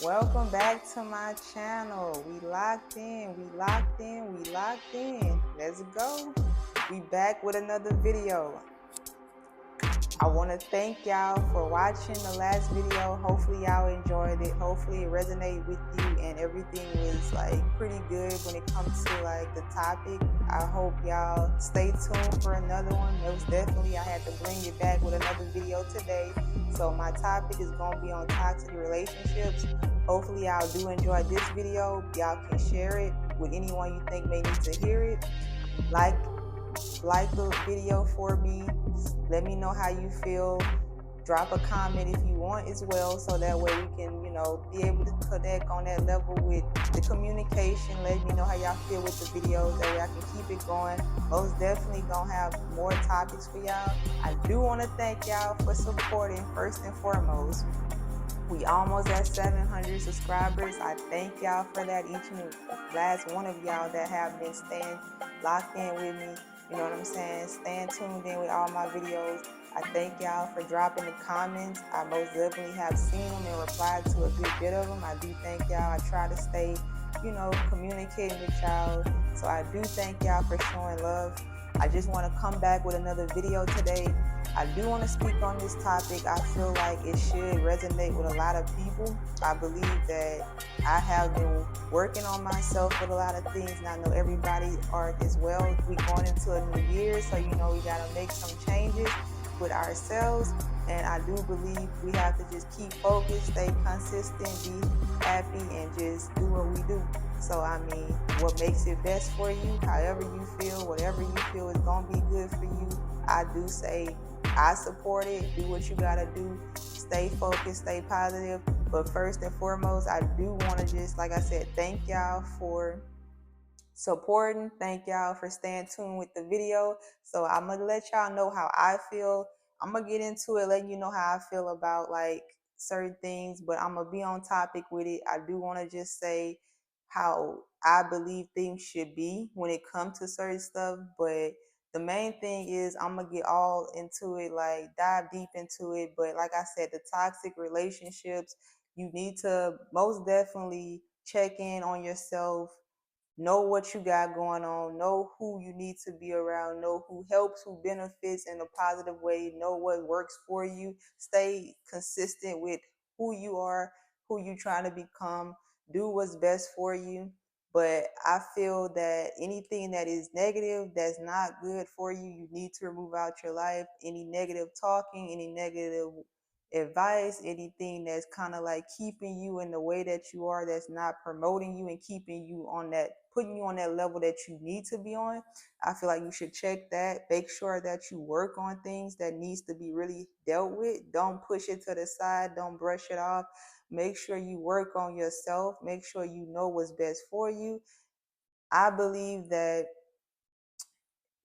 Welcome back to my channel. We locked in, we locked in, we locked in. Let's go. We back with another video. I want to thank y'all for watching the last video. Hopefully y'all enjoyed it. Hopefully it resonated with you and everything was like pretty good when it comes to like the topic. I hope y'all stay tuned for another one. Most definitely I had to bring it back with another video today. So my topic is going to be on toxic relationships. Hopefully y'all do enjoy this video. Y'all can share it with anyone you think may need to hear it. Like the video for me. Let me know how you feel. Drop a comment if you want as well, so that way we can, be able to connect on that level with the communication. Let me know how y'all feel with the videos. That way I can keep it going. Most definitely gonna have more topics for y'all. I do want to thank y'all for supporting first and foremost. We almost at 700 subscribers. I thank y'all for that. Each and last one of y'all that have been staying locked in with me. You know what I'm saying? Staying tuned in with all my videos. I thank y'all for dropping the comments. I most definitely have seen them and replied to a good bit of them. I do thank y'all. I try to stay, communicating with y'all. So I do thank y'all for showing love. I just want to come back with another video today. I do want to speak on this topic. I feel like it should resonate with a lot of people. I believe that I have been working on myself with a lot of things, and I know everybody are as well. We going into a new year, so we got to make some changes with ourselves. And I do believe we have to just keep focused, stay consistent, be happy, and just do what we do. So what makes it best for you, however you feel, whatever you feel is gonna be good for you, I do say I support it. Do what you gotta do. Stay focused, stay positive. But first and foremost, I do want to just, like I said, thank y'all for supporting. Thank y'all for staying tuned with the video. So I'm gonna let y'all know how I feel. I'm gonna get into it, letting you know how I feel about like certain things, but I'm gonna be on topic with it. I do want to just say how I believe things should be when it comes to certain stuff, but the main thing is I'm gonna get all into it, like dive deep into it. But like I said, the toxic relationships, you need to most definitely check in on yourself, know what you got going on, know who you need to be around, know who helps, who benefits in a positive way, know what works for you, stay consistent with who you are, who you trying to become, do what's best for you. But I feel that anything that is negative, that's not good for you, you need to remove out your life. Any negative talking, any negative advice, anything that's kind of like keeping you in the way that you are, that's not promoting you and keeping you on that, putting you on that level that you need to be on. I feel like you should check that. Make sure that you work on things that needs to be really dealt with. Don't push it to the side. Don't brush it off. Make sure you work on yourself. Make sure you know what's best for you. I believe that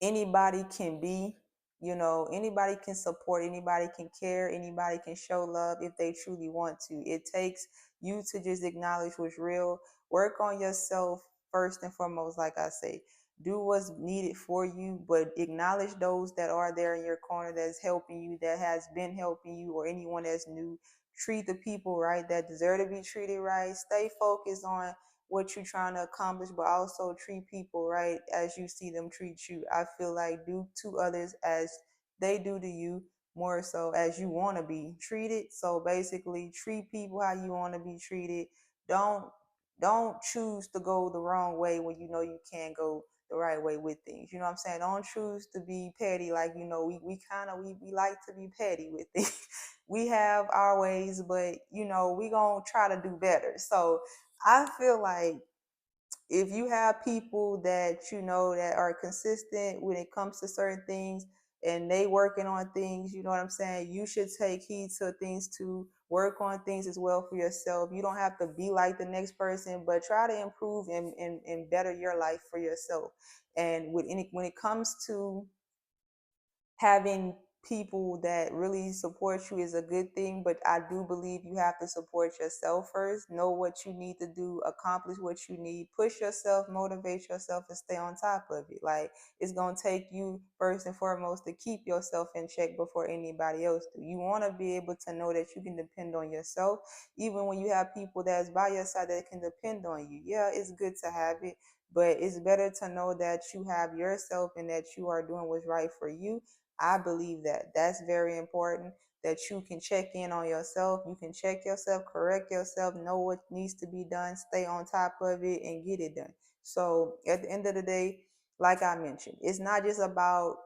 anybody can be, anybody can support, anybody can care, anybody can show love if they truly want to. It takes you to just acknowledge what's real, work on yourself first and foremost. Like I say, do what's needed for you, but acknowledge those that are there in your corner, that's helping you, that has been helping you, or anyone that's new. Treat the people right that deserve to be treated right. Stay focused on what you're trying to accomplish, but also treat people right as you see them treat you. I feel like do to others as they do to you, more so as you want to be treated. So basically, treat people how you want to be treated. Don't don't choose to go the wrong way when you know you can't go the right way with things. You know what I'm saying? Don't choose to be petty. Like, we like to be petty with things. We have our ways, but we gonna try to do better. So I feel like if you have people that that are consistent when it comes to certain things, and they working on things, you know what I'm saying, you should take heed to things, to work on things as well for yourself. You don't have to be like the next person, but try to improve and better your life for yourself. And when it comes to having people that really support you is a good thing, but I do believe you have to support yourself first. Know what you need to do, accomplish what you need, push yourself, motivate yourself, and stay on top of it. Like, it's gonna take you first and foremost to keep yourself in check before anybody else do. You want to be able to know that you can depend on yourself, even when you have people that's by your side that can depend on you. Yeah, it's good to have it, but it's better to know that you have yourself and that you are doing what's right for you. I believe that that's very important, that you can check in on yourself. You can check yourself, correct yourself, know what needs to be done, stay on top of it, and get it done. So at the end of the day, like I mentioned, it's not just about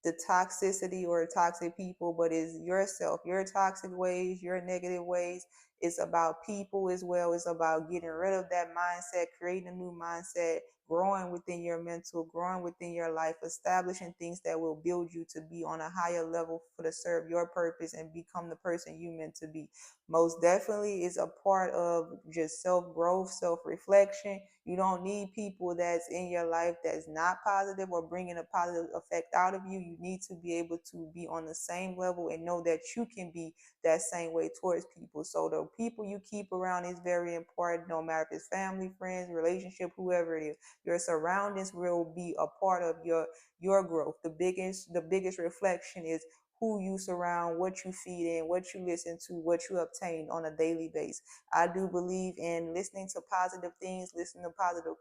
the toxicity or toxic people, but it's yourself, your toxic ways, your negative ways. It's about people as well. It's about getting rid of that mindset, creating a new mindset, growing within your mental, growing within your life, establishing things that will build you to be on a higher level for to serve your purpose and become the person you meant to be. Most definitely is a part of just self-growth, self-reflection. You don't need people that's in your life that's not positive or bringing a positive effect out of you. You need to be able to be on the same level and know that you can be that same way towards people. So the people you keep around is very important, no matter if it's family, friends, relationship, whoever it is. Your surroundings will be a part of your growth. The biggest reflection is who you surround, what you feed in, what you listen to, what you obtain on a daily basis. I do believe in listening to positive things, listening to positive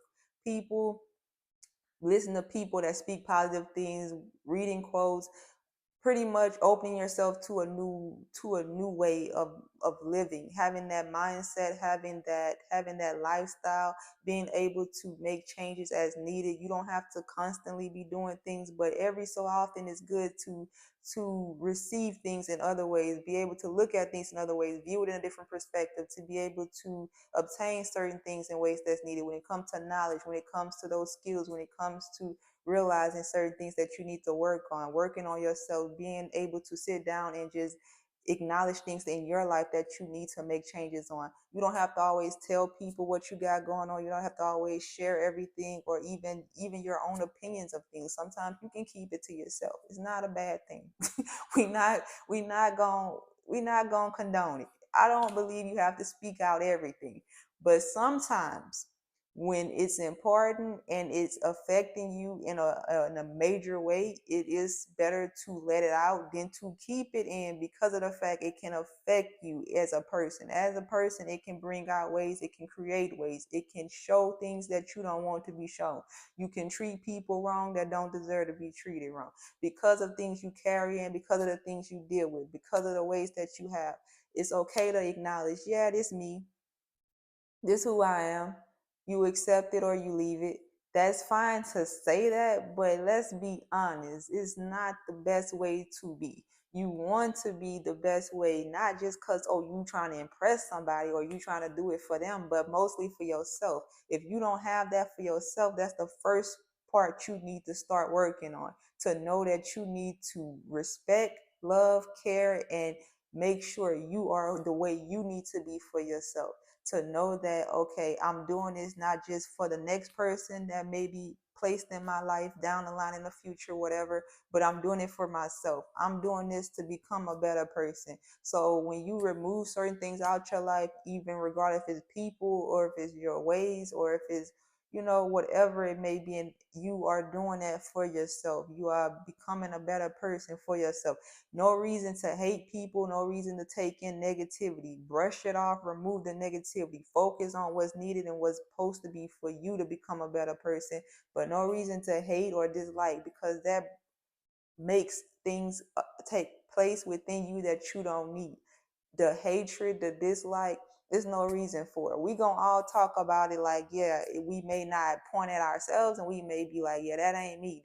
people, listen to people that speak positive things, reading quotes, pretty much opening yourself to a new way of living, having that mindset, having that lifestyle, being able to make changes as needed. You don't have to constantly be doing things, but every so often it's good to receive things in other ways, be able to look at things in other ways, view it in a different perspective, to be able to obtain certain things in ways that's needed when it comes to knowledge, when it comes to those skills, when it comes to realizing certain things that you need to work on, working on yourself, being able to sit down and just acknowledge things in your life that you need to make changes on. You don't have to always tell people what you got going on. You don't have to always share everything, or even your own opinions of things. Sometimes you can keep it to yourself. It's not a bad thing. we not we not going we not going to condone it. I don't believe you have to speak out everything, but sometimes when it's important and it's affecting you in a major way, it is better to let it out than to keep it in, because of the fact it can affect you as a person. As a person, it can bring out ways, it can create ways, it can show things that you don't want to be shown. You can treat people wrong that don't deserve to be treated wrong, because of things you carry in, because of the things you deal with, because of the ways that you have. It's okay to acknowledge, yeah, this me, this who I am. You accept it or you leave it. That's fine to say that, but let's be honest. It's not the best way to be. You want to be the best way, not just because, oh, you trying to impress somebody or you trying to do it for them, but mostly for yourself. If you don't have that for yourself, that's the first part you need to start working on. To know that you need to respect, love, care, and make sure you are the way you need to be for yourself. To know that, okay, I'm doing this not just for the next person that may be placed in my life down the line in the future, whatever, but I'm doing it for myself. I'm doing this to become a better person. So when you remove certain things out your life, even regardless if it's people or if it's your ways or if it's, whatever it may be, and you are doing that for yourself. You are becoming a better person for yourself. No reason to hate people, no reason to take in negativity. Brush it off, remove the negativity. Focus on what's needed and what's supposed to be for you to become a better person. But no reason to hate or dislike, because that makes things take place within you that you don't need. The hatred, the dislike, there's no reason for it. We gonna all talk about it like, yeah, we may not point at ourselves and we may be like, yeah, that ain't me,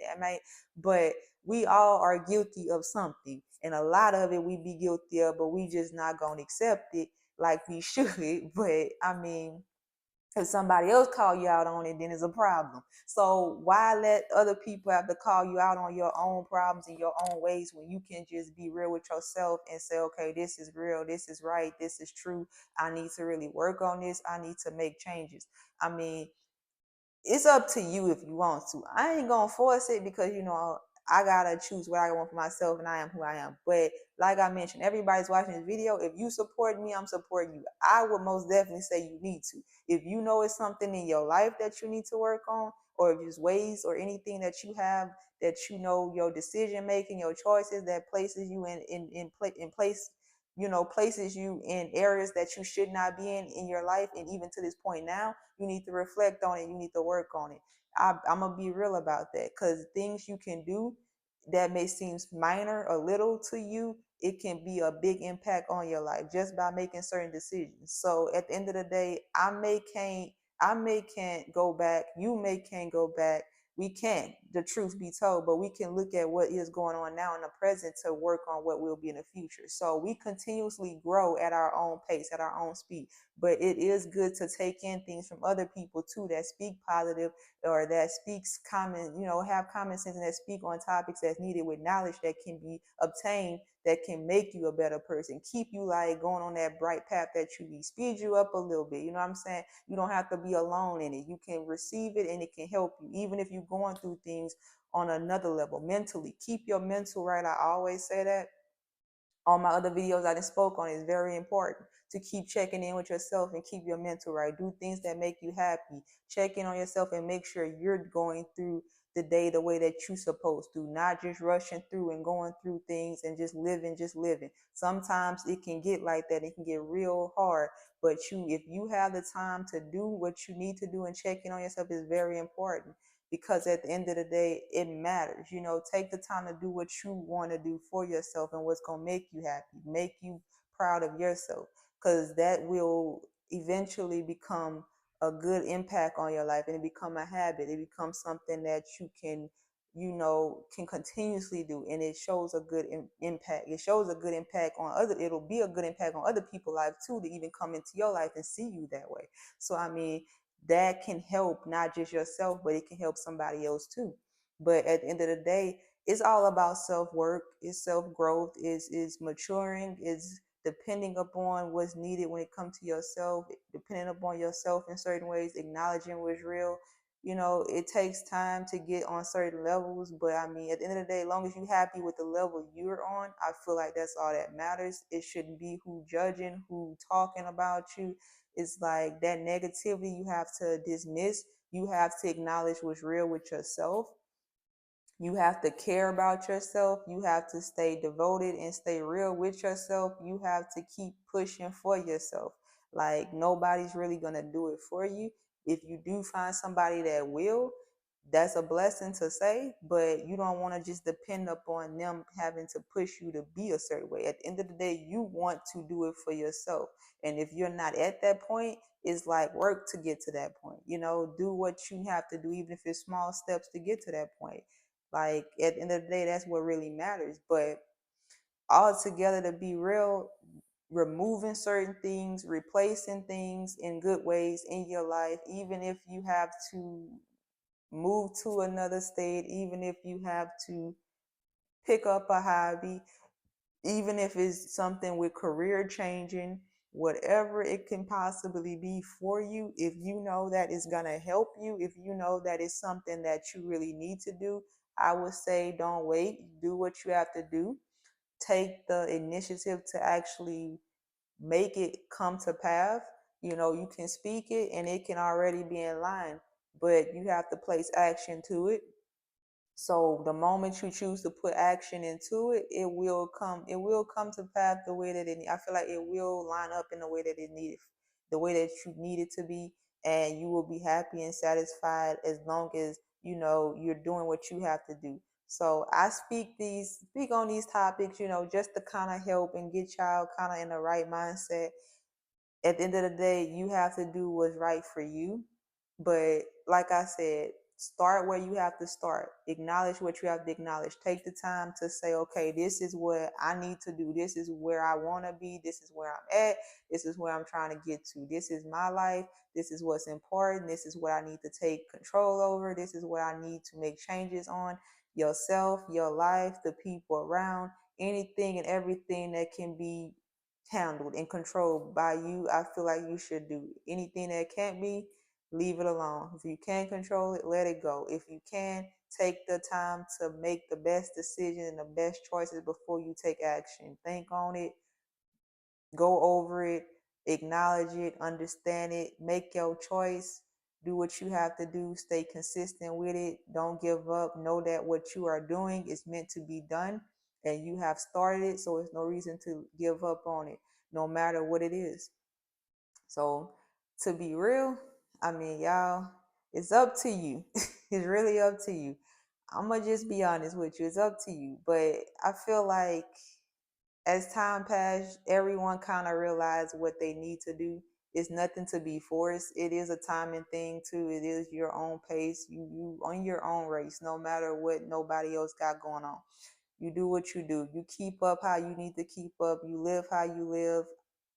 but we all are guilty of something. And a lot of it we be guilty of, but we just not gonna accept it like we should. But I mean, if somebody else call you out on it, then it's a problem. So why let other people have to call you out on your own problems in your own ways, when you can just be real with yourself and say, okay, this is real, this is right, this is true. I need to really work on this. I need to make changes. I mean, it's up to you if you want to. I ain't gonna force it, because I gotta choose what I want for myself, and I am who I am. But like I mentioned, everybody's watching this video. If you support me, I'm supporting you. I would most definitely say you need to. If you know it's something in your life that you need to work on, or just ways or anything that you have that you know your decision making, your choices that places you in place, places you in areas that you should not be in your life, and even to this point now, you need to reflect on it. You need to work on it. I'm gonna be real about that, because things you can do that may seem minor or little to you, it can be a big impact on your life just by making certain decisions. So at the end of the day, I may can't go back, you may can't go back. We can't, the truth be told, but we can look at what is going on now in the present to work on what will be in the future. So we continuously grow at our own pace, at our own speed. But it is good to take in things from other people too that speak positive, or that speaks common, have common sense, and that speak on topics that's needed with knowledge that can be obtained, that can make you a better person, keep you like going on that bright path that you need, speed you up a little bit. You know what I'm saying? You don't have to be alone in it. You can receive it and it can help you, even if you're going through things on another level mentally. Keep your mental right. I always say that on my other videos I done spoke on. It's very important to keep checking in with yourself and keep your mental right. Do things that make you happy. Check in on yourself and make sure you're going through the day the way that you're supposed to, not just rushing through and going through things and just living. Sometimes it can get like that. It can get real hard. But if you have the time to do what you need to do and check in on yourself, is very important, because at the end of the day, it matters. Take the time to do what you want to do for yourself and what's going to make you happy, make you proud of yourself, because that will eventually become a good impact on your life, and it become a habit. It becomes something that you can continuously do, and it shows a good impact. It shows a good impact on it'll be a good impact on other people's life too, to even come into your life and see you that way. So I mean, that can help not just yourself, but it can help somebody else too. But at the end of the day, it's all about self-work, it's self-growth, is maturing, is depending upon what's needed when it comes to yourself, depending upon yourself in certain ways, acknowledging what's real. It takes time to get on certain levels, but I mean, at the end of the day, as long as you're happy with the level you're on, I feel like that's all that matters. It shouldn't be who judging, who talking about you. It's like that negativity you have to dismiss. You have to acknowledge what's real with yourself. You have to care about yourself. You have to stay devoted and stay real with yourself. You have to keep pushing for yourself. Like, nobody's really going to do it for you. If you do find somebody that will, that's a blessing to say, but you don't want to just depend upon them having to push you to be a certain way. At the end of the day, you want to do it for yourself. And if you're not at that point, it's like work to get to that point. Do what you have to do, even if it's small steps to get to that point. Like, at the end of the day, that's what really matters. But altogether, to be real, removing certain things, replacing things in good ways in your life, even if you have to move to another state, even if you have to pick up a hobby, even if it's something with career changing, whatever it can possibly be for you, if you know that it's going to help you, if you know that it's something that you really need to do, I would say don't wait. Do what you have to do. Take the initiative to actually make it come to path. You can speak it and it can already be in line, but you have to place action to it. So the moment you choose to put action into it, it will come to path the way that I feel like it will line up in the way that it needed, the way that you need it to be, and you will be happy and satisfied as long as you're doing what you have to do. So I speak on these topics, just to kind of help and get y'all kind of in the right mindset. At the end of the day, you have to do what's right for you. But like I said, start where you have to start. Acknowledge what you have to acknowledge. Take the time to say, okay, this is what I need to do. This is where I want to be. This is where I'm at. This is where I'm trying to get to. This is my life. This is what's important. This is what I need to take control over. This is what I need to make changes on. Yourself, your life, the people around, anything and everything that can be handled and controlled by you, I feel like you should do. Anything that can't be, leave it alone. If you can't control it, let it go. If you can, take the time to make the best decision and the best choices before you take action. Think on it, go over it, acknowledge it, understand it, make your choice, do what you have to do, stay consistent with it, don't give up. Know that what you are doing is meant to be done and you have started it, so there's no reason to give up on it, no matter what it is. So, to be real, I mean, y'all, it's up to you. It's really up to you. I'm gonna just be honest with you. It's up to you. But I feel like as time passed, everyone kind of realized what they need to do. It's nothing to be forced. It is a timing thing too. It is your own pace. You on your own race, no matter what nobody else got going on. You do what you do. You keep up how you need to keep up. You live how you live.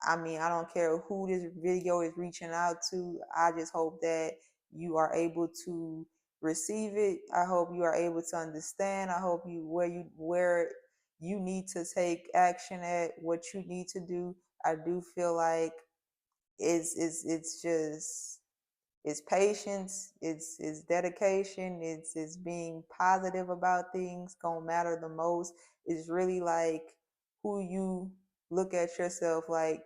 I mean, I don't care who this video is reaching out to. I just hope that you are able to receive it. I hope you are able to understand. I hope you where you need to take action at what you need to do. I do feel like it's just it's patience, it's dedication, it's being positive about things gonna matter the most. It's really like who you look at yourself, like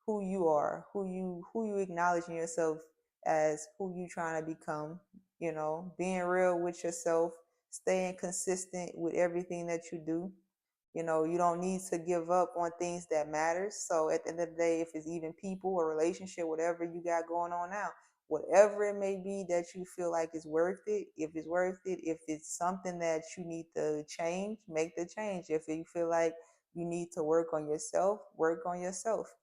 who you are, who you acknowledging yourself as, who you trying to become, being real with yourself, staying consistent with everything that you do. You don't need to give up on things that matters. So at the end of the day, if it's even people or relationship, whatever you got going on now, whatever it may be that you feel like is worth it, if it's worth it, if it's something that you need to change, make the change. If you feel like you need to work on yourself, work on yourself.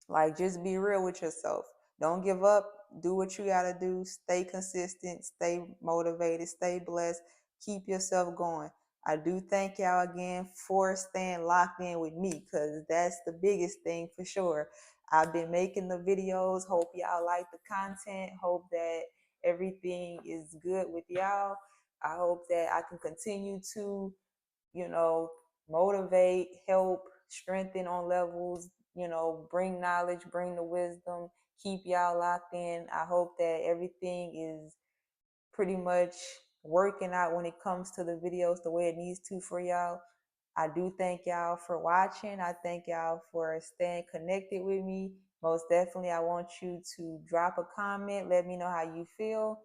Like, just be real with yourself. Don't give up. Do what you got to do. Stay consistent. Stay motivated. Stay blessed. Keep yourself going. I do thank y'all again for staying locked in with me, because that's the biggest thing for sure. I've been making the videos. Hope y'all like the content. Hope that everything is good with y'all. I hope that I can continue to you know, motivate, help, strengthen on levels, bring knowledge, bring the wisdom, keep y'all locked in. I hope that everything is pretty much working out when it comes to the videos the way it needs to for y'all. I do thank y'all for watching. I thank y'all for staying connected with me. Most definitely, I want you to drop a comment. Let me know how you feel.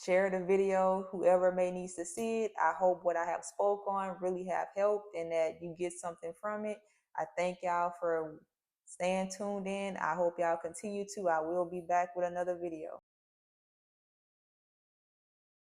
Share the video, whoever may needs to see it. I hope what I have spoke on really have helped and that you get something from it. I thank y'all for staying tuned in. I hope y'all continue to. I will be back with another video.